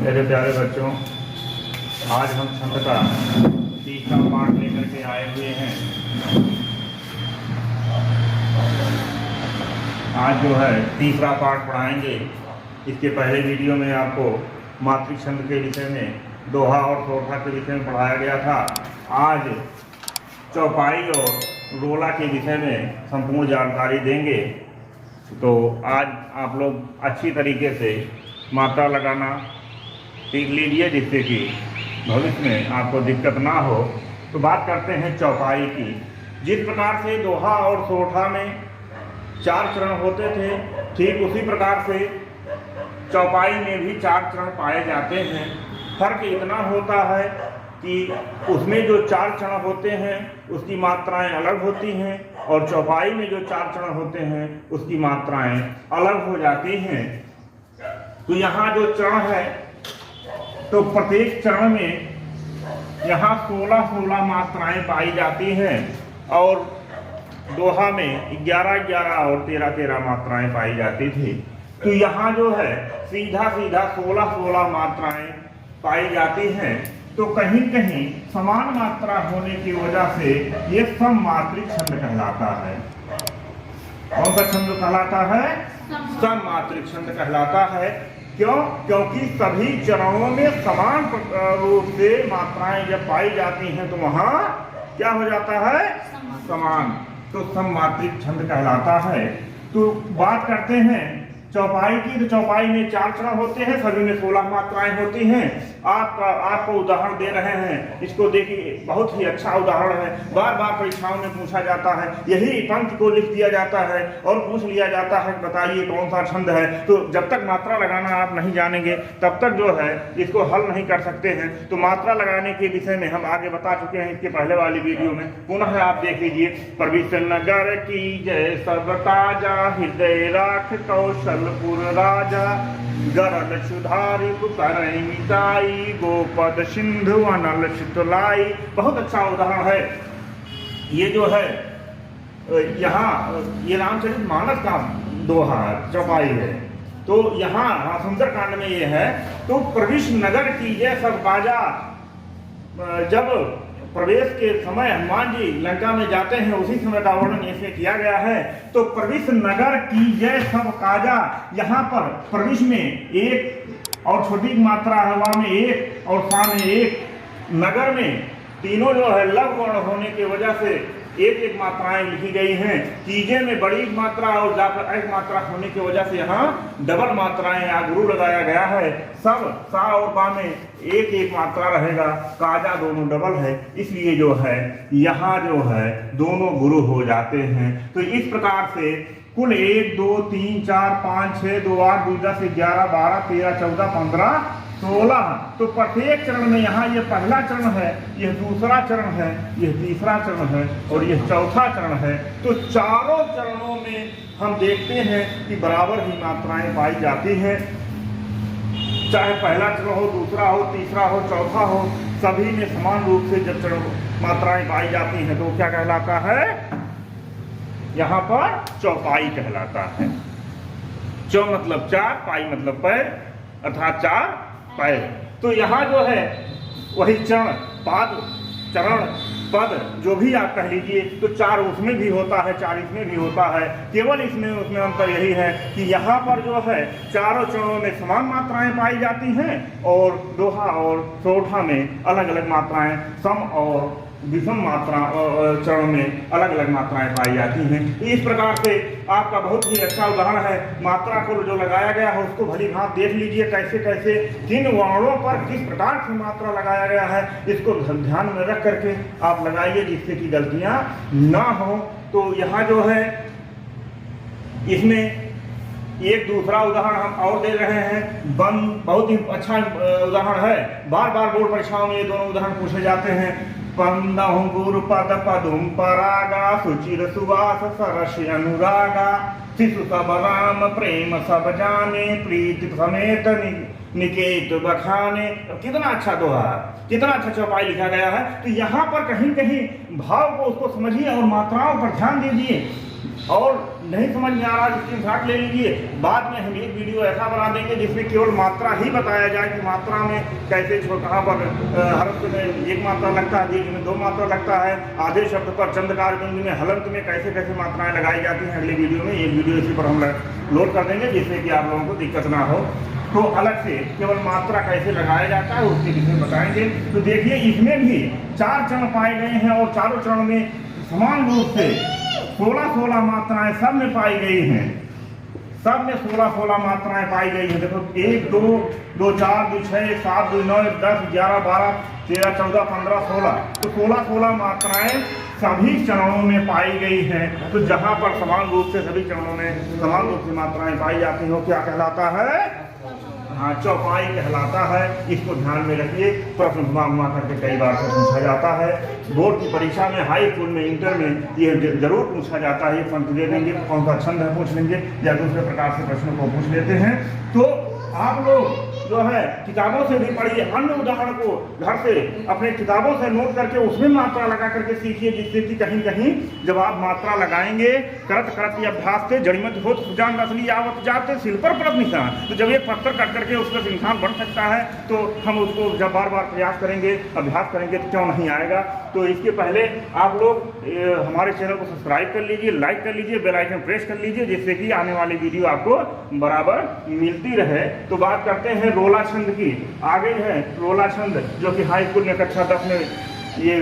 मेरे प्यारे बच्चों, आज हम छंद का तीसरा पाठ लेकर के आए हुए हैं। आज जो है तीसरा पाठ पढ़ाएंगे। इसके पहले वीडियो में आपको मातृ छंद के विषय में दोहा और सोठा के विषय में पढ़ाया गया था। आज चौपाई और रोला के विषय में संपूर्ण जानकारी देंगे। तो आज आप लोग अच्छी तरीके से मात्रा लगाना सीख लीजिए, जिससे कि भविष्य में आपको दिक्कत ना हो। तो बात करते हैं चौपाई की। जिस प्रकार से दोहा और सोठा में 4 चरण होते थे, ठीक उसी प्रकार से चौपाई में भी 4 चरण पाए जाते हैं। फर्क इतना होता है कि उसमें जो 4 चरण होते हैं उसकी मात्राएं अलग होती हैं, और चौपाई में जो 4 चरण होते हैं उसकी मात्राएं अलग हो जाती हैं। तो यहाँ जो चरण है, तो प्रत्येक चरण में यहाँ 16 मात्राएं पाई जाती हैं, और दोहा में 11 और 13 मात्राएं पाई जाती थी। तो यहाँ जो है सीधा 16 मात्राएं पाई जाती हैं। तो कहीं कहीं समान मात्रा होने की वजह से ये सममात्रिक छंद कहलाता है। कौन सा छंद कहलाता है? सममात्रिक छंद कहलाता है। क्यों? क्योंकि सभी चरणों में समान रूप से मात्राएं जब पाई जाती हैं तो वहां क्या हो जाता है? समान। तो सममात्रिक छंद कहलाता है। तो बात करते हैं चौपाई की। तो चौपाई में 4 चरण होते हैं, सभी में 16 मात्राएं होती हैं। आपको उदाहरण दे रहे हैं, इसको देखिए, बहुत ही अच्छा उदाहरण है। बार बार परीक्षाओं में पूछा जाता है, यही पंक्ति को लिख दिया जाता है और पूछ लिया जाता है बताइए कौन सा छंद है। तो जब तक मात्रा लगाना आप नहीं जानेंगे तब तक जो है इसको हल नहीं कर सकते हैं। तो मात्रा लगाने के विषय में हम आगे बता चुके हैं इसके पहले वाली वीडियो में, पुनः आप देख लीजिए। प्रविश नगर की जय सब ताजा, हृदय राख कौशलपुर राजा, गरल सुधारी पुकारई मिटाई, गोपद सिंधु अनल चितलाई। बहुत अच्छा उदाहरण है ये जो है। यहाँ ये रामचरित मानस का दोहा चौपाई है। तो यहाँ सुंदरकांड में ये है, तो प्रविश नगर की जय सब बाजा। जब प्रवेश के समय हनुमान जी लंका में जाते हैं, उसी समय का वर्णन इसमें किया गया है। तो प्रविश नगर की जय सब काजा, यहाँ पर प्रविश में 1 और छोटी मात्रा हवा में 1 और सा में 1, नगर में तीनों जो है लघु वर्ण होने की वजह से 1 मात्राएं लिखी गई हैं। कीजे में बड़ी मात्रा और जाकर एक मात्रा होने की वजह से यहाँ डबल मात्राएं या गुरु लगाया गया है। सब सा और बा में 1 मात्रा रहेगा, काजा दोनों डबल है, इसलिए जो है यहाँ जो है दोनों गुरु हो जाते हैं। तो इस प्रकार से कुल 1 2 3 4 5 6 2 8 2 10 11 12 13 14 15 16। तो प्रत्येक चरण में यहाँ ये पहला चरण है, यह दूसरा चरण है, यह तीसरा चरण है और यह चौथा चरण है। तो चारों चरणों में हम देखते हैं कि बराबर ही मात्राएं पाई जाती हैं। चाहे पहला चरण हो, दूसरा हो, तीसरा हो, चौथा हो, सभी में समान रूप से जब चरण मात्राएं पाई जाती हैं तो क्या कहलाता है? यहाँ पर चौपाई कहलाता है। चौ मतलब 4, पाई मतलब पैर, अर्थात 4 पैर। तो यहाँ जो है वही चरण, पाद, चरण, पद जो भी आप कह लीजिए, तो 4 उसमें भी होता है, 4 इसमें भी होता है। केवल उसमें अंतर यही है कि यहाँ पर जो है चारों चरणों में समान मात्राएं पाई जाती हैं, और दोहा और सोठा में अलग अलग मात्राएं, सम और विषम मात्रा चरण में अलग अलग मात्राएं पाई जाती हैं। इस प्रकार से आपका बहुत ही अच्छा उदाहरण है। मात्रा को जो लगाया गया है उसको भली भांति देख लीजिए, कैसे कैसे किन वर्णों पर किस प्रकार से मात्रा लगाया गया है, इसको ध्यान में रख करके आप लगाइए, जिससे कि गलतियां ना हो। तो यहाँ जो है इसमें एक दूसरा उदाहरण हम और दे रहे हैं। बहुत ही अच्छा उदाहरण है। बार बार बोर्ड परीक्षाओं में ये दोनों उदाहरण पूछे जाते हैं। पंदहु गुरु पद पदुम परागा, सुचिर सुवास सरस अनुरागा, शिशु सब राम प्रेम सब जाने, प्रीति समेत निकेत बखाने। कितना अच्छा दोहा, कितना अच्छा चौपाई लिखा गया है। तो यहाँ पर कहीं कहीं भाव को उसको समझिए और मात्राओं पर ध्यान दीजिए। और नहीं समझ में आ रहा स्क्रीनशॉट ले लीजिए। बाद में हम एक वीडियो ऐसा बना देंगे जिसमें केवल मात्रा ही बताया जाए कि मात्रा में कैसे कहाँ पर हरफ में एक मात्रा लगता है, दीर्घ में 2 मात्रा लगता है, आधे शब्द पर चंद्रकार बिंदु में हलंत में कैसे कैसे मात्राएं लगाई जाती हैं। अगले वीडियो में एक वीडियो इसी पर हम लोड कर देंगे जिससे कि आप लोगों को दिक्कत ना हो। तो अलग से केवल मात्रा कैसे लगाया जाता है उसके विषय में बताएंगे। तो देखिए इसमें भी 4 चरण पाए गए हैं और चारों चरण में समान रूप से 16 मात्राएं सब में पाई गई हैं। सब में 16 मात्राएं पाई गई हैं। देखो 1 2 2 4 2 6 7 2 9 10 11 12 13 14 15 16 तो 16 मात्राएं सभी चरणों में पाई गई हैं। तो जहां पर समान रूप से सभी चरणों में समान रूप से मात्राएं पाई जाती हैं वो क्या कहलाता है? हाँ, चौपाई कहलाता है। इसको ध्यान में रखिए। प्रश्न घुमा करके कई बार पूछा जाता है। बोर्ड की परीक्षा में, हाई स्कूल में, इंटर में ये जरूर पूछा जाता है। ये पंक्ति दे देंगे, कौन सा छंद है पूछ लेंगे या दूसरे प्रकार से प्रश्नों को पूछ लेते हैं। तो आप लोग जो है किताबों से भी पढ़िए, अन्य उदाहरण को घर से अपने किताबों से नोट करके उसमें मात्रा लगा करके सीखिए, जिससे कि कहीं कहीं जब आप मात्रा लगाएंगे करत करत अभ्यास से जड़िमत हो सुजान असली आवत जाते सिल पर परत निशान। तो जब ये पत्थर कट करके उस पर इंसान बन सकता है तो हम उसको जब बार बार प्रयास करेंगे, अभ्यास करेंगे तो क्यों नहीं आएगा। तो इसके पहले आप लोग हमारे चैनल को सब्सक्राइब कर लीजिए, लाइक कर लीजिए, बेल आइकन प्रेस कर लीजिए, जिससे कि आने वाली वीडियो आपको बराबर मिलती रहे। तो बात करते हैं रोला छंद की। आगे है रोला छंद जो कि हाई स्कूल में कक्षा 10 में ये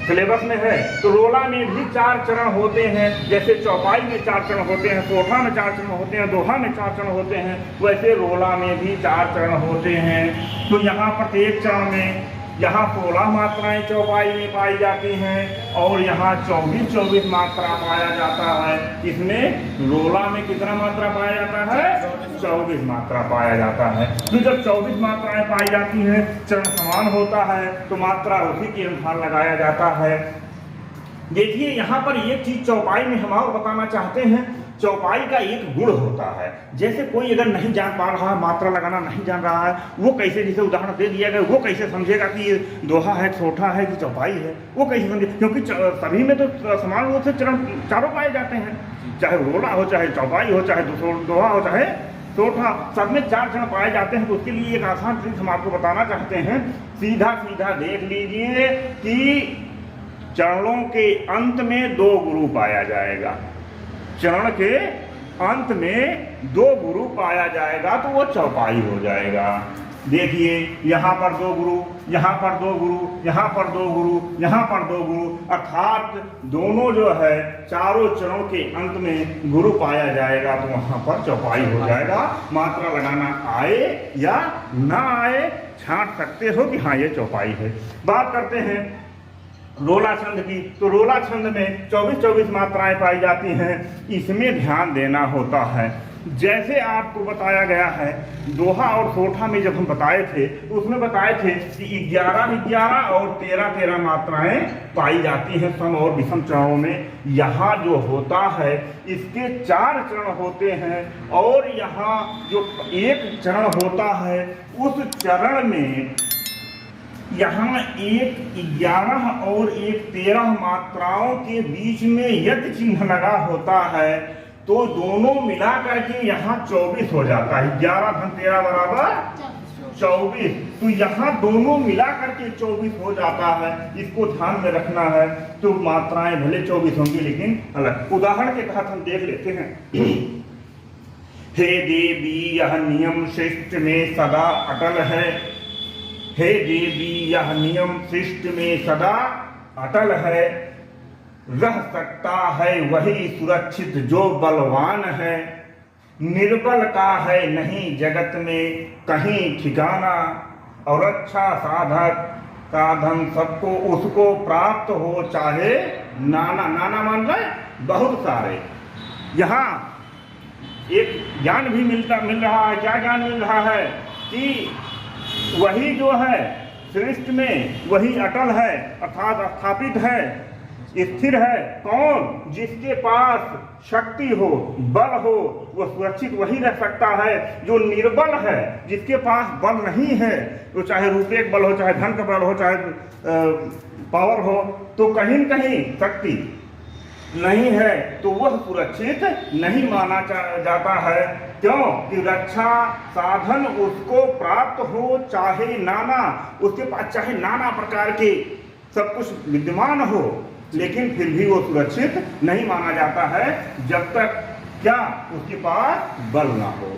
सिलेबस में है। तो रोला में भी 4 चरण होते हैं। जैसे चौपाई में 4 चरण होते हैं, सोठा में 4 चरण होते हैं, दोहा में 4 चरण होते हैं, वैसे रोला में भी 4 चरण होते हैं। तो यहाँ प्रत्येक चरण में यहाँ 16 मात्राएं चौपाई में पाई जाती हैं और यहाँ 24 मात्रा पाया जाता है। इसमें रोला में कितना मात्रा पाया जाता है? 24 मात्रा पाया जाता है। तो जब 24 मात्राएं पाई जाती हैं, चरण समान होता है तो मात्रा उसी के अनुसार लगाया जाता है। देखिए यहाँ पर एक चीज चौपाई में हम और बताना चाहते हैं। चौपाई का एक गुण होता है। जैसे कोई अगर नहीं जान पा रहा है, मात्रा लगाना नहीं जान रहा है, वो कैसे, जैसे उदाहरण दे दिया गया, वो कैसे समझेगा कि ये दोहा है, सोठा है कि चौपाई है? वो कैसे समझे? क्योंकि सभी में तो समान रूप से चरण चारों पाए जाते हैं, चाहे रोला हो, चाहे चौपाई हो, चाहे दोहा हो, चाहे सोठा, सब में 4 चरण पाए जाते हैं। तो उसके लिए एक आसान ट्रिक हम आपको बताना चाहते हैं। सीधा सीधा देख लीजिए कि चरणों के अंत में 2 गुरु पाया जाएगा। चरण के अंत में 2 गुरु पाया जाएगा तो वो चौपाई हो जाएगा। देखिए यहाँ पर 2 गुरु, यहाँ पर 2 गुरु, यहाँ पर 2 गुरु, यहाँ पर 2 गुरु, अर्थात दोनों जो है चारों चरणों के अंत में गुरु पाया जाएगा तो वहाँ पर चौपाई हो जाएगा। मात्रा लगाना आए या ना आए, छांट सकते हो कि हाँ ये चौपाई है। बात करते हैं रोला छंद की। तो रोला छंद में 24 मात्राएं पाई जाती हैं। इसमें ध्यान देना होता है। जैसे आपको बताया गया है दोहा और सोठा में, जब हम बताए थे तो उसमें बताए थे कि 11 और 13 मात्राएं पाई जाती हैं सम और विषम चरणों में। यहाँ जो होता है इसके 4 चरण होते हैं और यहाँ जो एक चरण होता है उस चरण में यहाँ एक 11 और एक 13 मात्राओं के बीच में यदि चिन्ह लगा होता है तो दोनों मिला करके यहाँ 24 हो जाता है। 11 धन 13 बराबर 24। तो यहाँ दोनों मिला करके 24 हो जाता है। इसको ध्यान में रखना है। तो मात्राएं भले 24 होंगी लेकिन अलग। उदाहरण के तहत हम देख लेते हैं। हे देवी यह नियम शिष्ट में सदा अटल है। हे देवी यह नियम शिष्ट में सदा अटल है। रह सकता है वही सुरक्षित जो बलवान है। निर्बल का है नहीं जगत में कहीं ठिकाना। और अच्छा साधन सबको उसको प्राप्त हो चाहे नाना। नाना मान रहे बहुत सारे। यहाँ एक ज्ञान भी मिल रहा है। क्या ज्ञान मिल रहा है कि वही जो है सृष्टि में वही अटल है, अर्थात स्थापित है, स्थिर है। कौन? जिसके पास शक्ति हो, बल हो, वो सुरक्षित वही रह सकता है। जो निर्बल है, जिसके पास बल नहीं है, तो चाहे रुपये का बल हो, चाहे धन का बल हो, चाहे पावर हो, तो कहीं न कहीं शक्ति नहीं है तो वह सुरक्षित नहीं माना जाता है। क्यों कि रक्षा साधन उसको प्राप्त हो चाहे नाना, उसके पास चाहे नाना प्रकार के सब कुछ विद्यमान हो, लेकिन फिर भी वो सुरक्षित नहीं माना जाता है जब तक क्या उसके पास बल ना हो।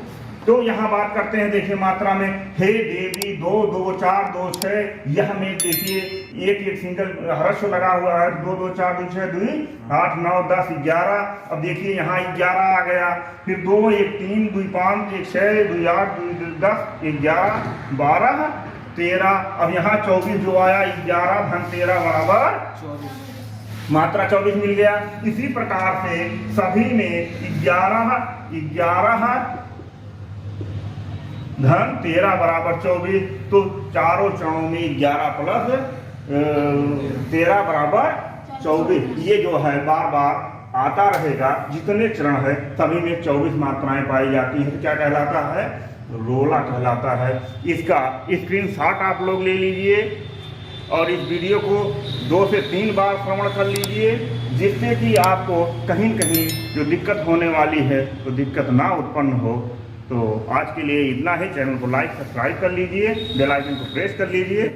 तो यहाँ बात करते हैं, देखिए मात्रा में हे देवी 2 2 4 2 6, यह में देखिए एक सिंगल ह्रस्व लगा हुआ है, 2 2 4 2 6 2 8 9 10 11। अब देखिए यहाँ 11 आ गया, फिर 2 1 3 2 5 1 6 2 8 2 10 11 12 13। अब यहाँ 24 जो आया, 11 धन 13 बराबर 24, मात्रा 24 मिल गया। इसी प्रकार से सभी में 11 धन 13 बराबर 24, तो चारों चरणों में 11 प्लस 13 बराबर 24, ये जो है बार बार आता रहेगा। जितने चरण है सभी में 24 मात्राएं पाई जाती हैं, तो क्या कहलाता है? रोला कहलाता है। इसका स्क्रीनशॉट आप लोग ले लीजिए और इस वीडियो को 2 से 3 बार श्रवण कर लीजिए, जिससे कि आपको कहीं कहीं जो दिक्कत होने वाली है तो दिक्कत ना उत्पन्न हो। तो आज के लिए इतना ही। चैनल को लाइक सब्सक्राइब कर लीजिए, बेल आइकन को प्रेस कर लीजिए।